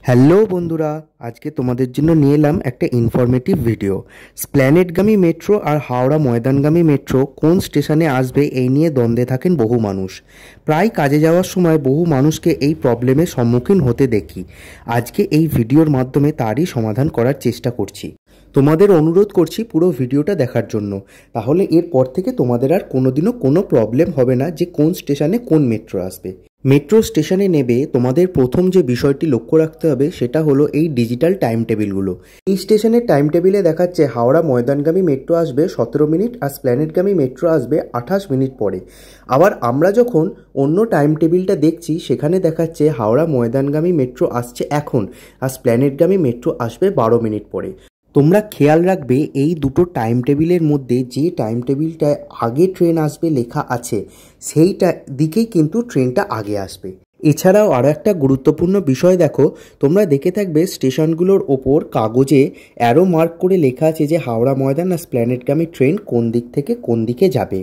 Hello বন্ধুরা, আজকে তোমাদের জন্য নিয়ে এলাম একটা ইনফরমেটিভ ভিডিও। স্প্ল্যানেটগামী মেট্রো আর হাওড়া ময়দানগামী মেট্রো কোন স্টেশনে আসবে এই নিয়ে দ্বন্দ্বে থাকেন বহু মানুষ। প্রায় কাজে যাওয়ার সময় বহু মানুষকে এই প্রবলেমের সম্মুখীন হতে দেখি। আজকে এই ভিডিওর মাধ্যমে তারই সমাধান করার চেষ্টা করছি। তোমাদের অনুরোধ করছি পুরো ভিডিওটা দেখার জন্য, তাহলে এরপর থেকে তোমাদের আর কোনোদিনও কোনো প্রবলেম হবে না যে কোন স্টেশনে কোন মেট্রো আসবে। মেট্রো স্টেশনে নেবে তোমাদের প্রথম যে বিষয়টি লক্ষ্য রাখতে হবে সেটা হলো এই ডিজিটাল টাইম টেবিলগুলো। এই স্টেশনের টাইম টেবিলে দেখাচ্ছে হাওড়া ময়দানগামী মেট্রো আসবে 17 মিনিট আর স্প্ল্যানেটগামী মেট্রো আসবে 28 মিনিট পরে। আবার আমরা যখন অন্য টাইম টেবিলটা দেখছি সেখানে দেখাচ্ছে হাওড়া ময়দানগামী মেট্রো আসছে এখন আর স্প্ল্যানেটগামী মেট্রো আসবে 12 মিনিট পরে। তোমরা খেয়াল রাখবে এই দুটো টাইম টেবিলের মধ্যে যে টাইম টেবিলটায় আগে ট্রেন আসবে লেখা আছে সেইটা দিকেই কিন্তু ট্রেনটা আগে আসবে। এছাড়াও আরও একটা গুরুত্বপূর্ণ বিষয় দেখো, তোমরা দেখে থাকবে স্টেশনগুলোর ওপর কাগজে অ্যারো মার্ক করে লেখা আছে যে হাওড়া ময়দান আর স্প্ল্যানেটগামী ট্রেন কোন দিক থেকে কোন দিকে যাবে।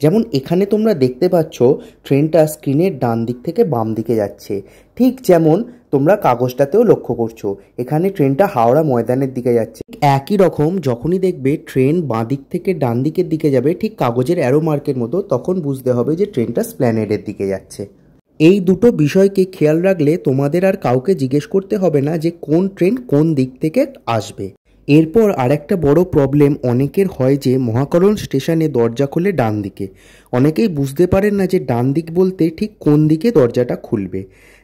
যেমন এখানে তোমরা দেখতে পাচ্ছ ট্রেনটা স্ক্রিনের ডান দিক থেকে বাম দিকে যাচ্ছে, ঠিক যেমন তোমরা কাগজটাতেও লক্ষ্য করছো এখানে ট্রেনটা হাওড়া ময়দানের দিকে যাচ্ছে। একই রকম যখনই দেখবে ট্রেন বাঁ দিক থেকে ডান দিকের দিকে যাবে ঠিক কাগজের অ্যারো মার্কের মতো, তখন বুঝতে হবে যে ট্রেনটা স্প্ল্যানেডের দিকে যাচ্ছে। এই দুটো বিষয়কে খেয়াল রাখলে তোমাদের আর কাউকে জিজ্ঞেস করতে হবে না যে কোন ট্রেন কোন দিক থেকে আসবে। এরপর আরেকটা বড় প্রবলেম অনেকের হয় যে মহাকরণ স্টেশনে দরজা খোলে ডান দিকে। অনেকেই বুঝতে পারেন না যে ডান দিক বলতে ঠিক কোন দিকে দরজাটা খুলবে।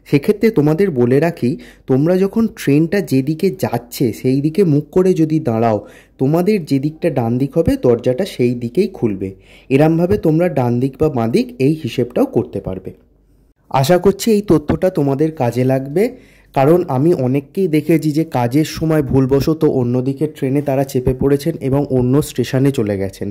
সেক্ষেত্রে তোমাদের বলে রাখি, তোমরা যখন ট্রেনটা যেদিকে যাচ্ছে সেই দিকে মুখ করে যদি দাঁড়াও, তোমাদের যে দিকটা ডান দিক হবে দরজাটা সেই দিকেই খুলবে। এরমভাবে তোমরা ডান দিক বা বাঁ দিক এই হিসেবটাও করতে পারবে। আশা করছি এই তথ্যটা তোমাদের কাজে লাগবে, কারণ আমি অনেককেই দেখেছি যে কাজের সময় ভুলবশত অন্যদিকে ট্রেনে তারা চেপে পড়েছেন এবং অন্য স্টেশনে চলে গেছেন।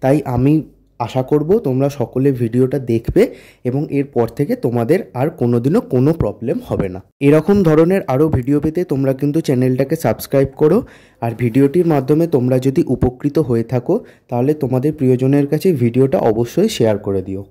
তাই আমি আশা করব তোমরা সকলে ভিডিওটা দেখবে এবং এরপর থেকে তোমাদের আর কোনোদিনও কোনো প্রবলেম হবে না। এরকম ধরনের আরও ভিডিও পেতে তোমরা কিন্তু চ্যানেলটাকে সাবস্ক্রাইব করো। আর ভিডিওটির মাধ্যমে তোমরা যদি উপকৃত হয়ে থাকো তাহলে তোমাদের প্রিয়জনের কাছে ভিডিওটা অবশ্যই শেয়ার করে দিও।